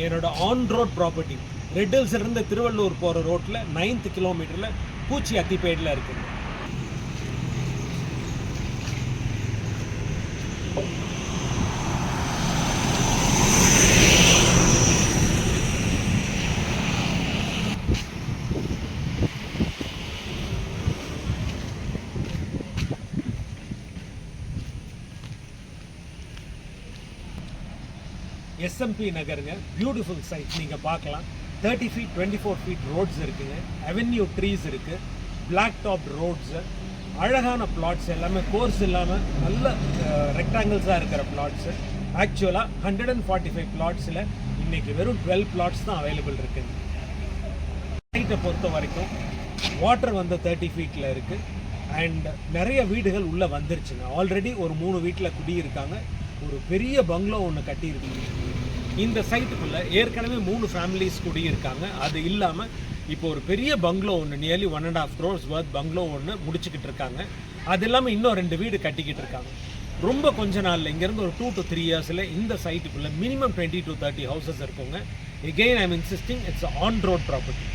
என்னோட on road property red ஹில்ஸ்லேருந்து திருவள்ளூர் போகிற ரோட்டில் 9th கிலோமீட்டரில் பூச்சி அத்திப்பேட்டில் இருக்குது. எஸ்எம்பி நகருங்க, பியூட்டிஃபுல் சைட். நீங்கள் பார்க்கலாம் 30 feet 24 feet ரோட்ஸ் இருக்குங்க, அவென்யூ ட்ரீஸ் இருக்குது, பிளாக் டாப் ரோட்ஸு, அழகான பிளாட்ஸ், எல்லாமே கோர்ஸ் இல்லாமல் நல்ல ரெக்டாங்கிள்ஸாக இருக்கிற பிளாட்ஸு. ஆக்சுவலாக 145 பிளாட்ஸில் இன்றைக்கி வெறும் 12 பிளாட்ஸ் தான் அவைலபிள் இருக்குங்க. சைட்டை பொறுத்த வரைக்கும் வாட்டர் வந்து 30 feetல இருக்குது. அண்ட் நிறைய வீடுகள் உள்ளே வந்துருச்சுங்க. ஆல்ரெடி ஒரு 3 வீட்டில் குடியிருக்காங்க. ஒரு பெரிய பங்களோ ஒன்று கட்டியிருக்கு. இந்த சைட்டுக்குள்ளே ஏற்கனவே 3 ஃபேமிலிஸ் குடியிருக்காங்க. அது இல்லாமல் இப்போ ஒரு பெரிய பங்களோ ஒன்று, நியர்லி 1.5 crores worth பங்களோ ஒன்று முடிச்சுக்கிட்டு இருக்காங்க. அது இல்லாமல் இன்னும் 2 வீடு கட்டிக்கிட்டு இருக்காங்க. ரொம்ப கொஞ்ச நாளில் இங்கேருந்து ஒரு 2 to 3 yearsல இந்த சைட்டுக்குள்ளே மினிமம் 20 to 30 houses இருக்குங்க. Again I am insisting, it's on road property.